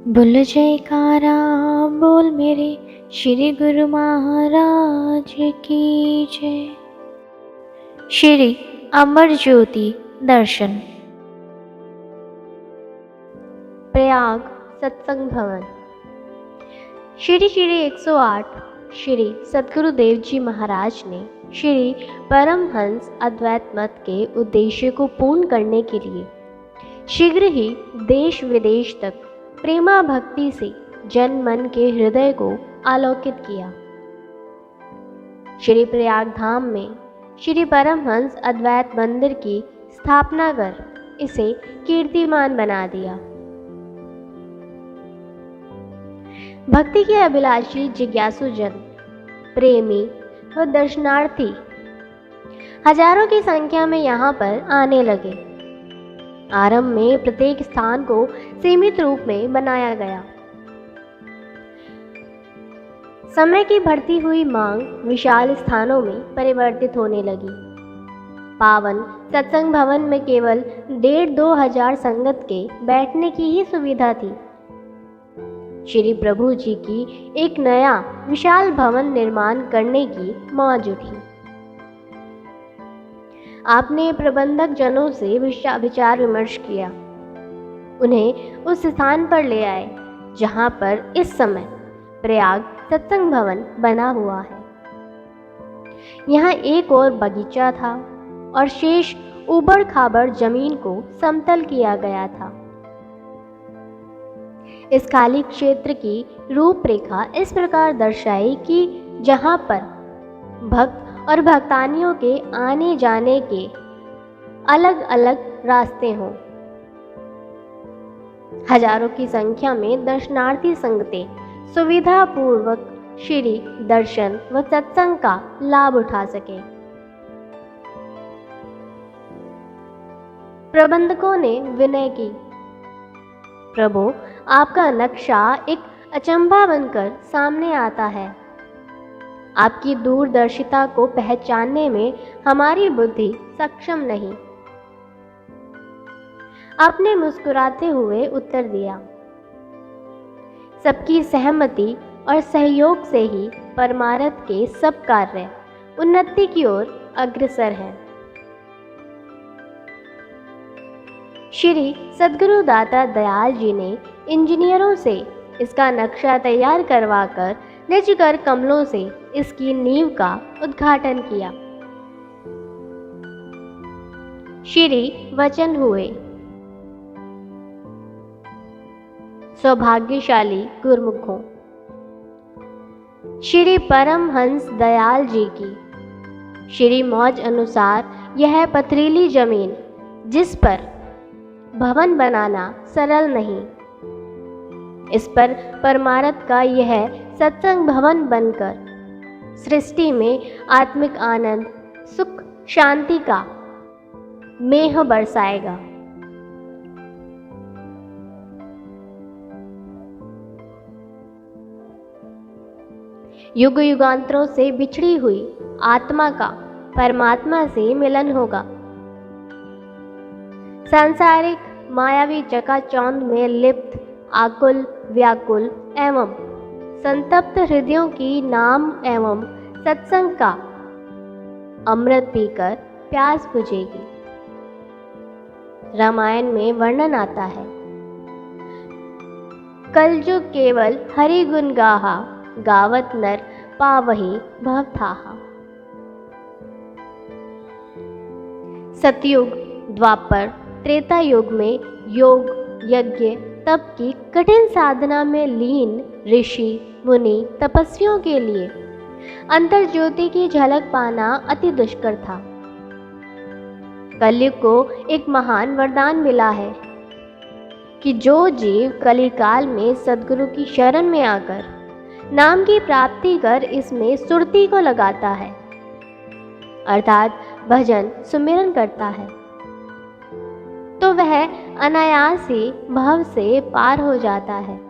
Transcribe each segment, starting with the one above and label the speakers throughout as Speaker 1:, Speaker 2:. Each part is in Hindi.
Speaker 1: बोल जयकारा बोल मेरे श्री गुरु महाराज की जय। श्री अमर ज्योति दर्शन। प्रयाग सत्संग भवन। श्री 108 श्री सद्गुरुदेव जी महाराज ने श्री परमहंस अद्वैत मत के उद्देश्य को पूर्ण करने के लिए शीघ्र ही देश विदेश तक प्रेमा भक्ति से जन मन के हृदय को आलोकित किया। श्री प्रयाग धाम में श्री परमहंस अद्वैत मंदिर की स्थापना कर इसे कीर्तिमान बना दिया। भक्ति के अभिलाषी जिज्ञासु जन, प्रेमी व दर्शनार्थी हजारों की संख्या में यहाँ पर आने लगे। आरंभ में प्रत्येक स्थान को सीमित रूप में बनाया गया। समय की बढ़ती हुई मांग विशाल स्थानों में परिवर्तित होने लगी। पावन सत्संग भवन में केवल 1,500-2 हजार संगत के बैठने की ही सुविधा थी। श्री प्रभु जी की एक नया विशाल भवन निर्माण करने की मौज उठी। आपने प्रबंधक जनों से विचार विमर्श किया, उन्हें उस स्थान पर ले आए जहां पर इस समय प्रयाग सत्संग भवन बना हुआ है। यहाँ एक और बगीचा था और शेष उबड़ खाबड़ जमीन को समतल किया गया था। इस खाली क्षेत्र की रूपरेखा इस प्रकार दर्शाई कि जहां पर भक्त और भक्तानियों के आने जाने के अलग अलग रास्ते हों। हजारों की संख्या में दर्शनार्थी संगतें सुविधा पूर्वक श्री दर्शन व सत्संग का लाभ उठा सके। प्रबंधकों ने विनय की, प्रभु आपका नक्शा एक अचंभा बनकर सामने आता है। आपकी दूरदर्शिता को पहचानने में हमारी बुद्धि सक्षम नहीं। आपने मुस्कुराते हुए उत्तर दिया, सबकी सहमति और सहयोग से ही परमार्थ के सब कार्य उन्नति की ओर अग्रसर हैं। श्री सद्गुरु दाता दयाल जी ने इंजीनियरों से इसका नक्शा तैयार करवाकर निज कर कमलों से इसकी नींव का उद्घाटन किया। श्री वचन हुए, सौभाग्यशाली गुरुमुखों, श्री परमहंस दयाल जी की श्री मौज अनुसार यह पथरीली जमीन जिस पर भवन बनाना सरल नहीं, इस पर परमार्थ का यह सत्संग भवन बनकर सृष्टि में आत्मिक आनंद, सुख, शांति का मेह बरसाएगा। युग युगांतरों से बिछड़ी हुई आत्मा का परमात्मा से मिलन होगा। सांसारिक मायावी चकाचौंध में लिप्त आकुल, व्याकुल एवं संतप्त हृदयों की नाम एवं सत्संग का अमृत पीकर प्यास बुझेगी। रामायण में वर्णन आता है, कलयुग केवल हरि गुण गाहा, गावत नर पावहि भवथाहा। सतयुग, द्वापर, त्रेता युग में योग, यज्ञ, तप की कठिन साधना में लीन ऋषि, मुनि, तपस्वियों के लिए अंतर ज्योति की झलक पाना अति दुष्कर था। कलयुग को एक महान वरदान मिला है कि जो जीव कलिकाल में सद्गुरु की शरण में आकर नाम की प्राप्ति कर इसमें सुरती को लगाता है, अर्थात भजन सुमिरन करता है, तो वह अनायास ही भव से पार हो जाता है।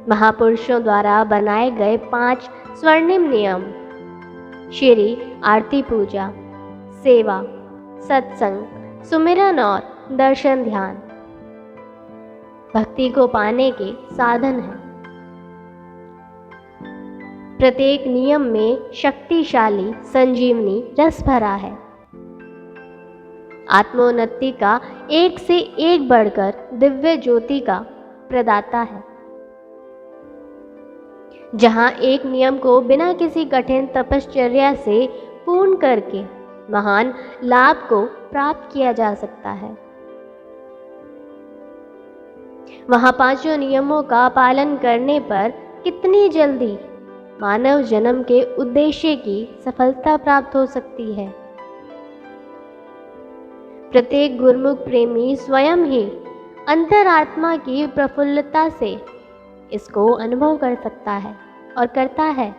Speaker 1: महापुरुषों द्वारा बनाए गए 5 स्वर्णिम नियम श्री आरती पूजा, सेवा, सत्संग, सुमिरन और दर्शन ध्यान भक्ति को पाने के साधन हैं। प्रत्येक नियम में शक्तिशाली संजीवनी रस भरा है। आत्मोन्नति का एक से एक बढ़कर दिव्य ज्योति का प्रदाता है। जहां एक नियम को बिना किसी कठिन तपश्चर्या से पूर्ण करके महान लाभ को प्राप्त किया जा सकता है, वहां पांचों नियमों का पालन करने पर कितनी जल्दी मानव जन्म के उद्देश्य की सफलता प्राप्त हो सकती है। प्रत्येक गुरुमुख प्रेमी स्वयं ही अंतरात्मा की प्रफुल्लता से इसको अनुभव कर सकता है और करता है।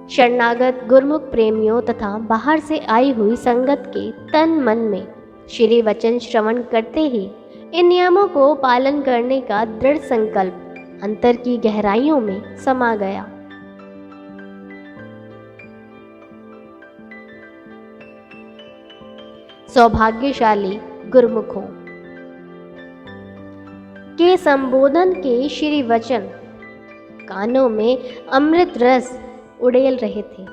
Speaker 1: शरणागत गुरुमुख प्रेमियों तथा बाहर से आई हुई संगत के तन मन में श्री वचन श्रवण करते ही इन नियमों को पालन करने का दृढ़ संकल्प अंतर की गहराइयों में समा गया। सौभाग्यशाली गुरुमुखों के संबोधन के श्री वचन कानों में अमृत रस उड़ेल रहे थे।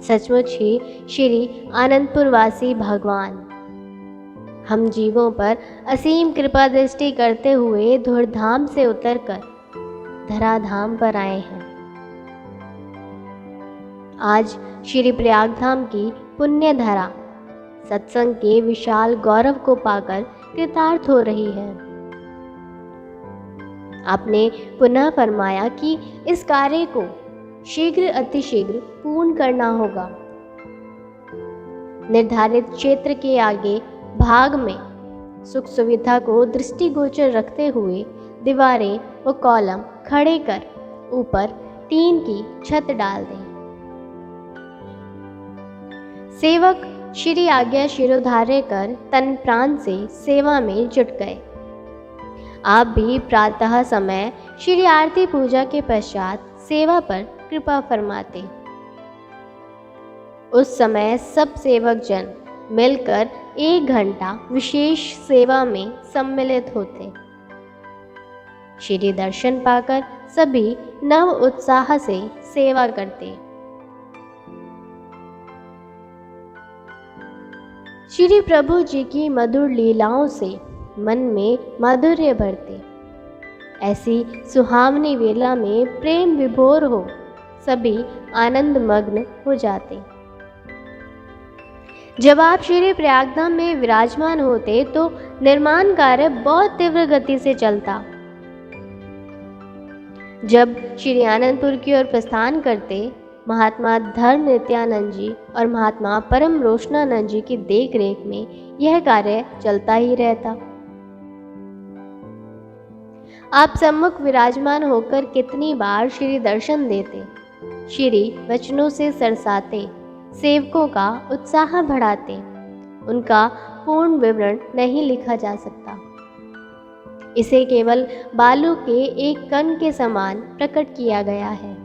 Speaker 1: सचमुच ही श्री आनंदपुर वासी भगवान हम जीवों पर असीम कृपा दृष्टि करते हुए धूर्धाम से उतरकर धराधाम पर आए हैं। आज श्री प्रयागधाम की पुण्य धरा सत्संग के विशाल गौरव को पाकर कृतार्थ हो रही है। आपने पुनः फरमाया कि इस कार्य को शीघ्र अतिशीघ्र पूर्ण करना होगा। निर्धारित क्षेत्र के आगे भाग में सुख सुविधा को दृष्टिगोचर रखते हुए दीवारें व कॉलम खड़े कर ऊपर टीन की छत डाल दें। सेवक श्री आज्ञा शिरोधार्य कर तन प्राण से सेवा में जुट गए। आप भी प्रातः समय श्री आरती पूजा के पश्चात सेवा पर कृपा फरमाते। उस समय सब सेवक जन मिलकर 1 घंटा विशेष सेवा में सम्मिलित होते। श्री दर्शन पाकर सभी नव उत्साह से सेवा करते। श्री प्रभु जी की मधुर लीलाओं से मन में माधुर्य भरते। ऐसी सुहावनी वेला में प्रेम विभोर हो सभी आनंद मग्न हो जाते। जब आप श्री प्रयागधाम में विराजमान होते तो निर्माण कार्य बहुत तीव्र गति से चलता। जब श्री आनंदपुर की ओर प्रस्थान करते, महात्मा धर्म नित्यानंद जी और महात्मा परम रोशनानंद जी की देखरेख में यह कार्य चलता ही रहता। आप सम्मुख विराजमान होकर कितनी बार श्री दर्शन देते, श्री वचनों से सरसाते, सेवकों का उत्साह बढ़ाते। उनका पूर्ण विवरण नहीं लिखा जा सकता। इसे केवल बालू के एक कण के समान प्रकट किया गया है।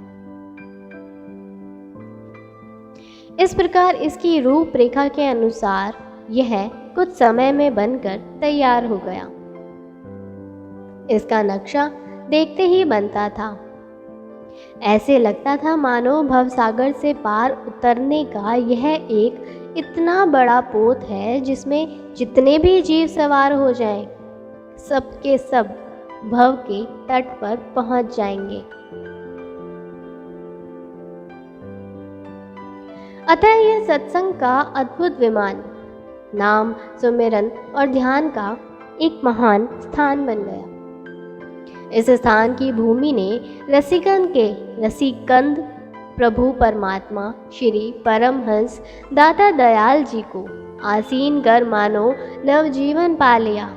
Speaker 1: इस प्रकार इसकी रूपरेखा के अनुसार यह कुछ समय में बनकर तैयार हो गया। इसका नक्शा देखते ही बनता था। ऐसे लगता था मानो भवसागर से पार उतरने का यह एक इतना बड़ा पोत है जिसमें जितने भी जीव सवार हो जाएं, सबके सब भव के तट पर पहुंच जाएंगे। अतः यह सत्संग का अद्भुत विमान नाम सुमिरन और ध्यान का एक महान स्थान बन गया। इस स्थान की भूमि ने रसिकन के रसिकंद प्रभु परमात्मा श्री परमहंस दाता दयाल जी को आसीन कर मानो नवजीवन पा लिया।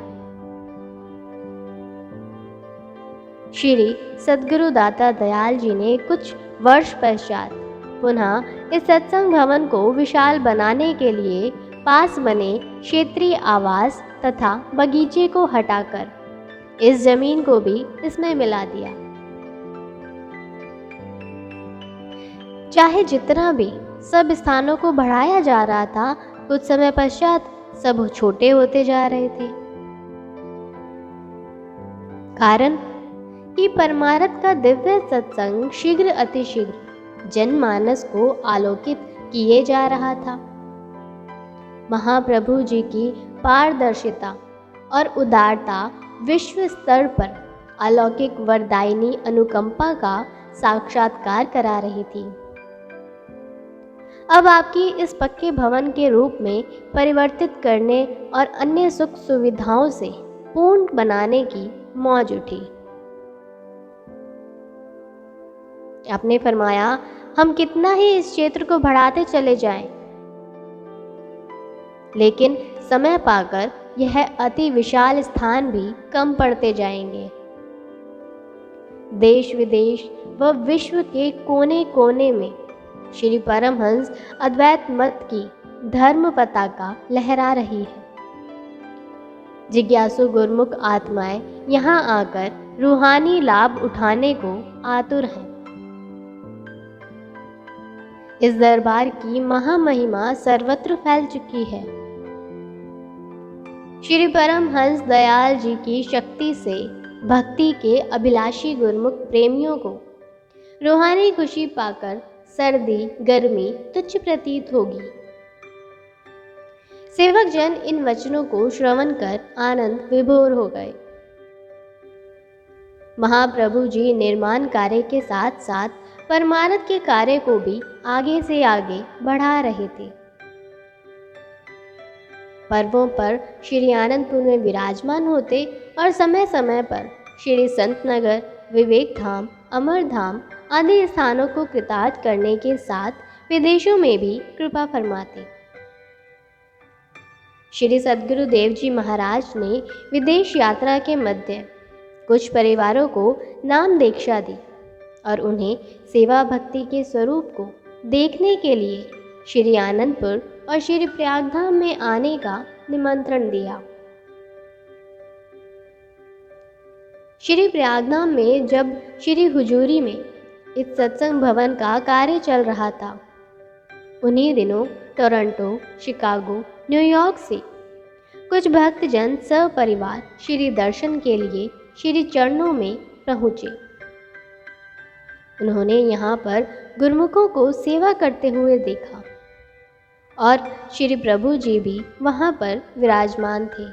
Speaker 1: श्री सद्गुरु दाता दयाल जी ने कुछ वर्ष पश्चात पुनः इस सत्संग भवन को विशाल बनाने के लिए पास बने क्षेत्रीय आवास तथा बगीचे को हटाकर इस जमीन को भी इसमें मिला दिया। चाहे जितना भी सब स्थानों को बढ़ाया जा रहा था, कुछ समय पश्चात सब छोटे होते जा रहे थे। कारण कि परमार्थ का दिव्य सत्संग शीघ्र अतिशीघ्र जनमानस को आलोकित किए जा रहा था। महाप्रभु जी की पारदर्शिता और उदारता विश्व स्तर पर अलौकिक वरदायिनी अनुकंपा का साक्षात्कार करा रही थी। अब आपकी इस पक्के भवन के रूप में परिवर्तित करने और अन्य सुख सुविधाओं से पूर्ण बनाने की मौज उठी। आपने फरमाया, हम कितना ही इस क्षेत्र को बढ़ाते चले जाएं, लेकिन समय पाकर यह अति विशाल स्थान भी कम पड़ते जाएंगे। देश विदेश व विश्व के कोने कोने में श्री परमहंस अद्वैत मत की धर्म पताका लहरा रही है। जिज्ञासु गुरुमुख आत्माएं यहाँ आकर रूहानी लाभ उठाने को आतुर हैं। इस दरबार की महामहिमा सर्वत्र फैल चुकी है। श्री परमहंस दयाल जी की शक्ति से भक्ति के अभिलाषी गुरुमुख प्रेमियों को रूहानी खुशी पाकर सर्दी गर्मी तुच्छ प्रतीत होगी। सेवक जन इन वचनों को श्रवण कर आनंद विभोर हो गए। महाप्रभु जी निर्माण कार्य के साथ साथ परमार्थ के कार्य को भी आगे से आगे बढ़ा रहे थे। पर्वों पर श्री आनंदपुर में विराजमान होते और समय समय पर श्री संत नगर, विवेक धाम, अमर धाम आदि स्थानों को कृतार्थ करने के साथ विदेशों में भी कृपा फरमाते। श्री सद्गुरु देव जी महाराज ने विदेश यात्रा के मध्य कुछ परिवारों को नाम दीक्षा दी और उन्हें सेवा भक्ति के स्वरूप को देखने के लिए श्री आनंदपुर और श्री प्रयागधाम में आने का निमंत्रण दिया। श्री प्रयागधाम में जब श्री हुजूरी में इस सत्संग भवन का कार्य चल रहा था, उन्हीं दिनों टोरंटो, शिकागो, न्यूयॉर्क से कुछ भक्तजन सपरिवार श्री दर्शन के लिए श्री चरणों में पहुँचे। उन्होंने यहाँ पर गुरुमुखों को सेवा करते हुए देखा और श्री प्रभु जी भी वहाँ पर विराजमान थे।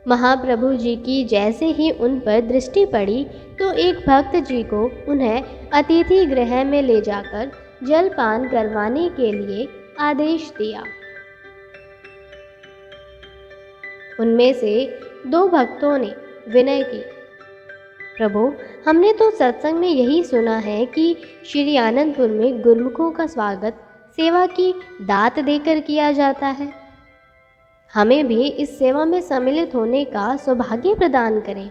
Speaker 1: महाप्रभु जी की जैसे ही उन पर दृष्टि पड़ी तो एक भक्त जी को उन्हें अतिथि गृह में ले जाकर जलपान करवाने के लिए आदेश दिया। उनमें से 2 भक्तों ने विनय की, प्रभु, हमने तो सत्संग में यही सुना है कि श्री आनंदपुर में गुरुमुखों का स्वागत सेवा की दात देकर किया जाता है। हमें भी इस सेवा में सम्मिलित होने का सौभाग्य प्रदान करें।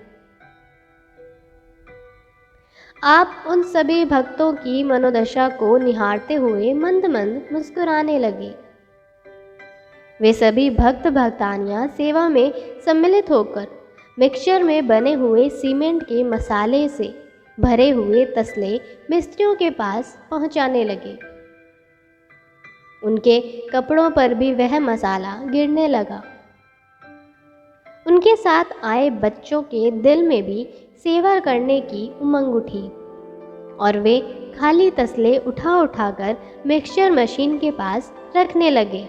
Speaker 1: आप उन सभी भक्तों की मनोदशा को निहारते हुए मंद मंद मुस्कुराने लगे। वे सभी भक्त भक्तानियां सेवा में सम्मिलित होकर मिक्सचर में बने हुए सीमेंट के मसाले से भरे हुए तसले मिस्त्रियों के पास पहुंचाने लगे। उनके कपड़ों पर भी वह मसाला गिरने लगा। उनके साथ आए बच्चों के दिल में भी सेवा करने की उमंग उठी और वे खाली तसले उठा उठाकर मिक्सचर मशीन के पास रखने लगे।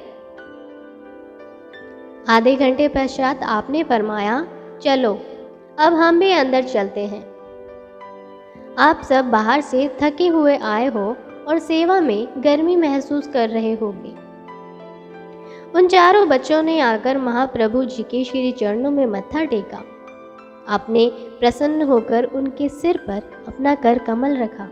Speaker 1: आधे घंटे पश्चात आपने फरमाया, चलो अब हम भी अंदर चलते हैं। आप सब बाहर से थके हुए आए हो और सेवा में गर्मी महसूस कर रहे होंगे। उन चारों बच्चों ने आकर महाप्रभु जी के श्री चरणों में मत्था टेका। आपने प्रसन्न होकर उनके सिर पर अपना कर कमल रखा।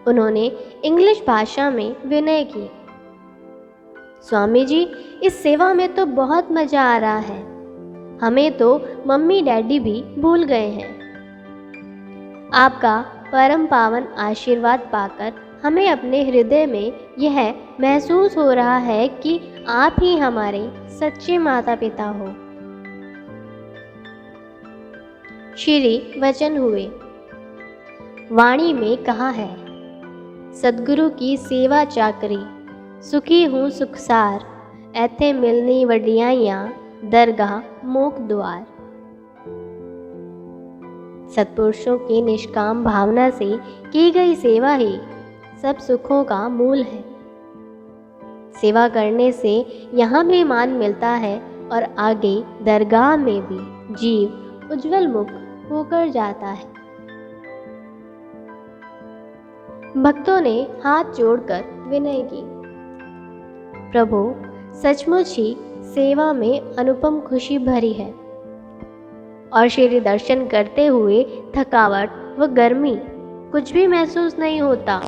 Speaker 1: उन्होंने इंग्लिश भाषा में विनय की, स्वामी जी, इस सेवा में तो बहुत मज़ा आ रहा है। हमें तो मम्मी डैडी भी भूल गए हैं। आपका परम पावन आशीर्वाद पाकर हमें अपने हृदय में यह महसूस हो रहा है कि आप ही हमारे सच्चे माता पिता हो। श्री वचन हुए, वाणी में कहा है, सतगुरु की सेवा चाकरी, सुखी हूँ सुखसार, ऐथे मिलनी वडियाइयाँ, दरगाह मोक द्वार। सत्पुरुषों की निष्काम भावना से की गई सेवा ही सब सुखों का मूल है। सेवा करने से यहाँ भी मान मिलता है और आगे दरगाह में भी जीव उज्जवल मुख होकर जाता है। भक्तों ने हाथ जोड़कर विनय की, प्रभु सचमुच ही सेवा में अनुपम खुशी भरी है और श्री दर्शन करते हुए थकावट व गर्मी कुछ भी महसूस नहीं होता।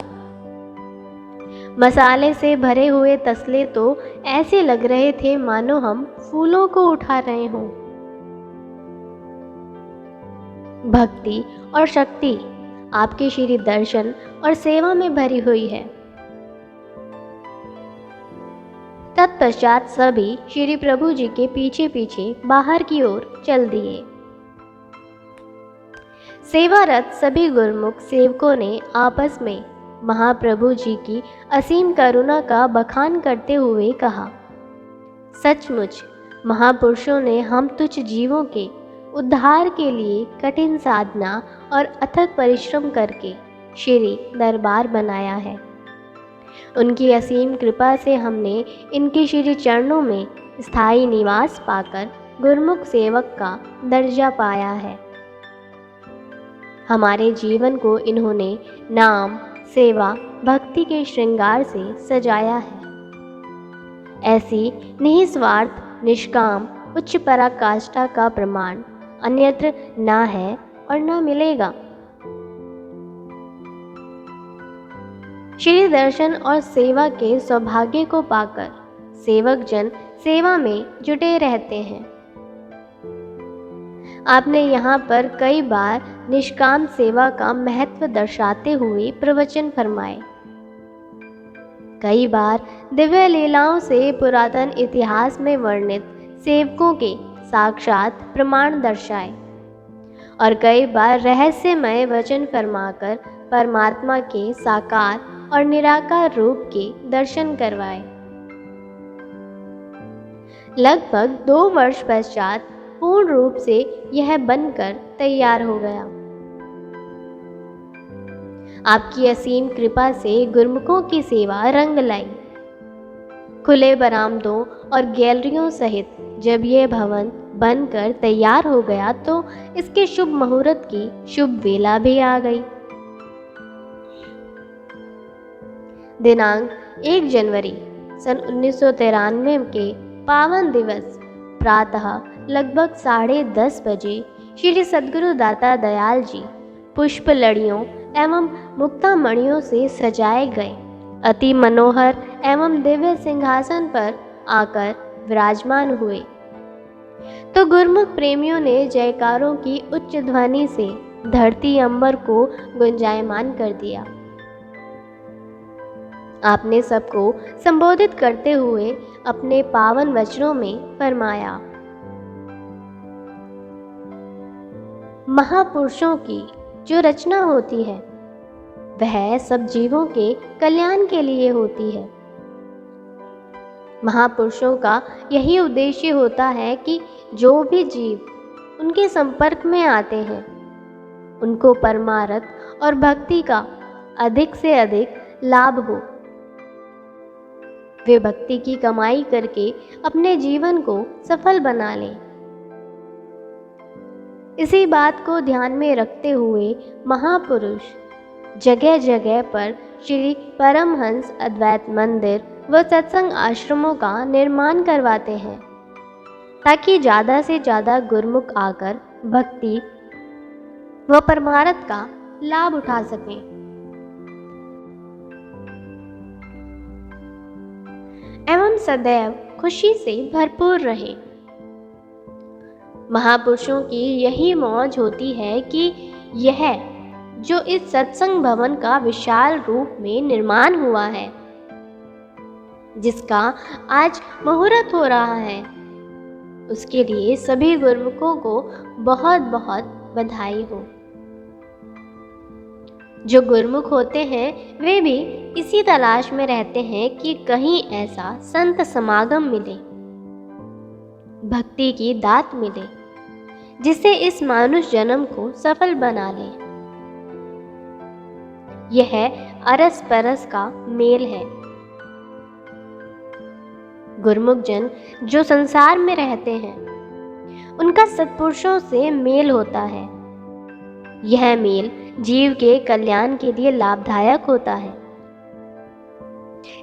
Speaker 1: मसाले से भरे हुए तसले तो ऐसे लग रहे थे मानो हम फूलों को उठा रहे हों। भक्ति और शक्ति आपके श्री दर्शन और सेवा में भरी हुई है। तत्पश्चात सभी श्री प्रभु जी के पीछे पीछे बाहर की ओर चल दिए। सेवारत सभी गुरमुख सेवकों ने आपस में महाप्रभु जी की असीम करुणा का बखान करते हुए कहा, सचमुच महापुरुषों ने हम तुच्छ जीवों के उद्धार के लिए कठिन साधना और अथक परिश्रम करके श्री दरबार बनाया है। उनकी असीम कृपा से हमने इनके श्री चरणों में स्थायी निवास पाकर गुरमुख सेवक का दर्जा पाया है। हमारे जीवन को इन्होंने नाम, सेवा, भक्ति के श्रृंगार से सजाया है। ऐसी निस्वार्थ, निष्काम, उच्च पराकाष्ठा का प्रमाण अन्यत्र ना है और ना मिलेगा। श्री दर्शन और सेवा के सौभाग्य को पाकर सेवक जन सेवा में जुटे रहते हैं। आपने यहाँ पर कई बार निष्काम सेवा का महत्व दर्शाते हुए प्रवचन फरमाए। कई बार दिव्य लीलाओं से पुरातन इतिहास में वर्णित सेवकों के साक्षात प्रमाण दर्शाए और कई बार रहस्यमय वचन फरमाकर परमात्मा के साकार और निराकार रूप के दर्शन करवाए। लगभग 2 वर्ष पश्चात पूर्ण रूप से यह बनकर तैयार हो गया। आपकी असीम कृपा से गुरमुखों की सेवा रंग लाई। खुले बरामदों और गैलरियों सहित जब यह भवन बनकर तैयार हो गया तो इसके शुभ मुहूर्त की शुभ वेला भी आ गई। दिनांक 1 जनवरी सन 1993 के पावन दिवस प्रातः लगभग 10:30 बजे श्री सद्गुरु दाता दयाल जी पुष्प लड़ियों एवं मुक्ता मणियों से सजाए गए अति मनोहर एवं दिव्य सिंहासन पर आकर विराजमान हुए तो गुरमुख प्रेमियों ने जयकारों की उच्च ध्वनि से धरती अंबर को गुंजायमान कर दिया। आपने सबको संबोधित करते हुए अपने पावन वचनों में फरमाया, महापुरुषों की जो रचना होती है वह सब जीवों के कल्याण के लिए होती है। महापुरुषों का यही उद्देश्य होता है कि जो भी जीव उनके संपर्क में आते हैं उनको परमार्थ और भक्ति का अधिक से अधिक लाभ हो। वे भक्ति की कमाई करके अपने जीवन को सफल बना लें। इसी बात को ध्यान में रखते हुए महापुरुष जगह जगह पर श्री परमहंस अद्वैत मंदिर व सत्संग आश्रमों का निर्माण करवाते हैं ताकि ज़्यादा से ज़्यादा गुरमुख आकर भक्ति व परमार्थ का लाभ उठा सकें। एवं सदैव खुशी से भरपूर रहें। महापुरुषों की यही मौज होती है कि यह जो इस सत्संग भवन का विशाल रूप में निर्माण हुआ है, जिसका आज मुहूर्त हो रहा है, उसके लिए सभी गुरमुखों को बहुत बहुत बधाई हो। जो गुरमुख होते हैं वे भी इसी तलाश में रहते हैं कि कहीं ऐसा संत समागम मिले, भक्ति की दात मिले, जिससे इस मानुष जन्म को सफल बना ले। यह अरस परस का मेल है। गुरमुख जन जो संसार में रहते हैं उनका सत्पुरुषों से मेल होता है। यह मेल जीव के कल्याण के लिए लाभदायक होता है।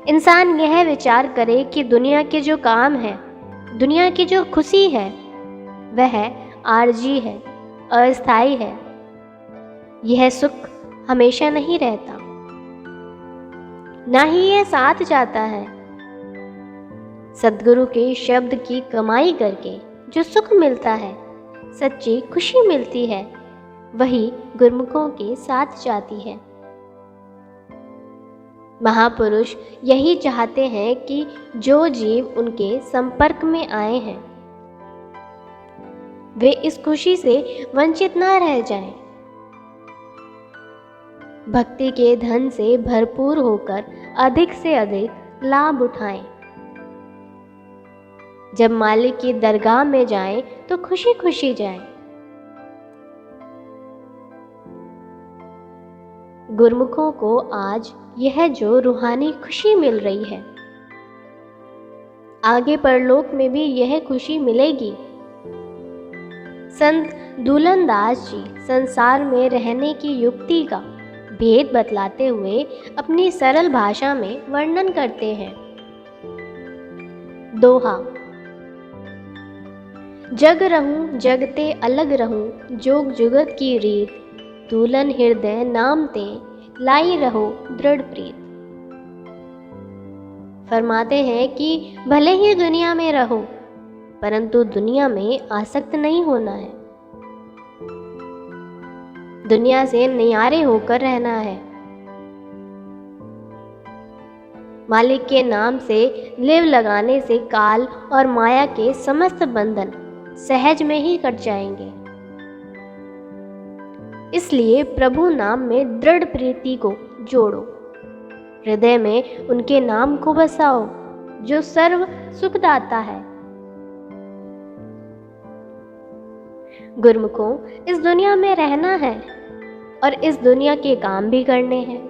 Speaker 1: इंसान यह विचार करे कि दुनिया के जो काम है, दुनिया की जो खुशी है, वह आरजी है, अस्थायी है। यह सुख हमेशा नहीं रहता, ना ही यह साथ जाता है। सद्गुरु के शब्द की कमाई करके जो सुख मिलता है, सच्ची खुशी मिलती है, वही गुरमुखों के साथ जाती है। महापुरुष यही चाहते हैं कि जो जीव उनके संपर्क में आए हैं वे इस खुशी से वंचित ना रह जाएं। भक्ति के धन से भरपूर होकर अधिक से अधिक लाभ उठाएं। जब मालिक की दरगाह में जाएं तो खुशी खुशी जाएं। गुरमुखों को आज यह जो रूहानी खुशी मिल रही है, आगे परलोक में भी यह खुशी मिलेगी। संत दुलन दास जी संसार में रहने की युक्ति का भेद बतलाते हुए अपनी सरल भाषा में वर्णन करते हैं। दोहा। जग रहूं जगते अलग रहूं, जोग जुगत की रीत, दुलन हृदय नाम ते लाई रहो दृढ़ प्रीत। फरमाते हैं कि भले ही दुनिया में रहो, परंतु दुनिया में आसक्त नहीं होना है। दुनिया से नियारे होकर रहना है। मालिक के नाम से लिव लगाने से काल और माया के समस्त बंधन सहज में ही कट जाएंगे। इसलिए प्रभु नाम में दृढ़ प्रीति को जोड़ो, हृदय में उनके नाम को बसाओ जो सर्व सुखदाता है। गुरमुखों, इस दुनिया में रहना है और इस दुनिया के काम भी करने हैं,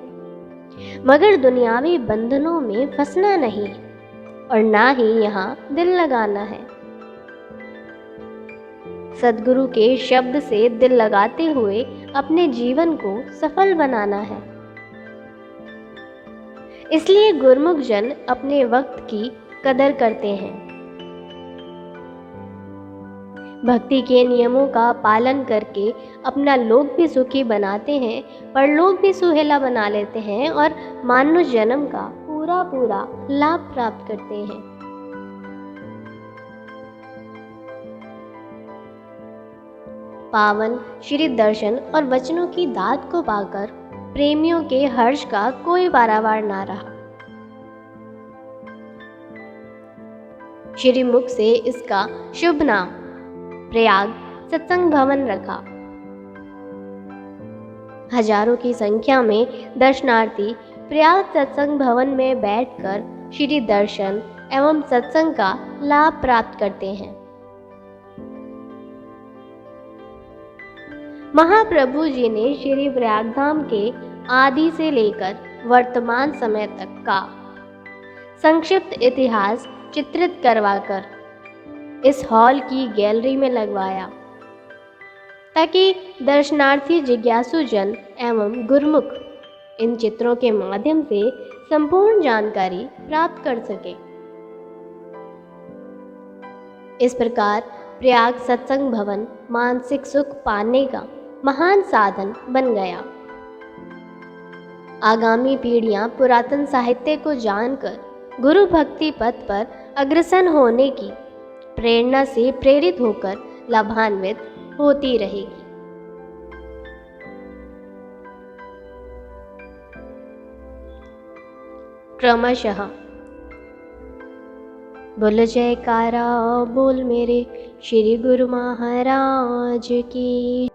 Speaker 1: मगर दुनियावी बंधनों में फंसना नहीं और ना ही यहाँ दिल लगाना है। सद्गुरु के शब्द से दिल लगाते हुए अपने जीवन को सफल बनाना है। इसलिए गुरमुख जन अपने वक्त की कदर करते हैं। भक्ति के नियमों का पालन करके अपना लोक भी सुखी बनाते हैं, परलोक भी सुहेला बना लेते हैं और मानुष जन्म का पूरा पूरा लाभ प्राप्त करते हैं। पावन श्री दर्शन और वचनों की दात को पाकर प्रेमियों के हर्ष का कोई पारावार ना रहा। श्री मुख से इसका शुभ नाम प्रयाग सत्संग भवन रखा। हजारों की संख्या में दर्शनार्थी प्रयाग सत्संग भवन में बैठकर श्री दर्शन एवं सत्संग का लाभ प्राप्त करते हैं। महाप्रभु जी ने श्री प्रयागधाम के आदि से लेकर वर्तमान समय तक का संक्षिप्त इतिहास चित्रित करवाकर इस हॉल की गैलरी में लगवाया, ताकि दर्शनार्थी जिज्ञासु जन एवं गुरमुख इन चित्रों के माध्यम से संपूर्ण जानकारी प्राप्त कर सके। इस प्रकार प्रयाग सत्संग भवन मानसिक सुख पाने का महान साधन बन गया। आगामी पीढ़ियां पुरातन साहित्य को जानकर गुरु भक्ति पथ पर अग्रसर होने की प्रेरणा से प्रेरित होकर लाभान्वित होती रहेगी। क्रमशः बोल जयकारा बोल मेरे श्री गुरु महाराज की।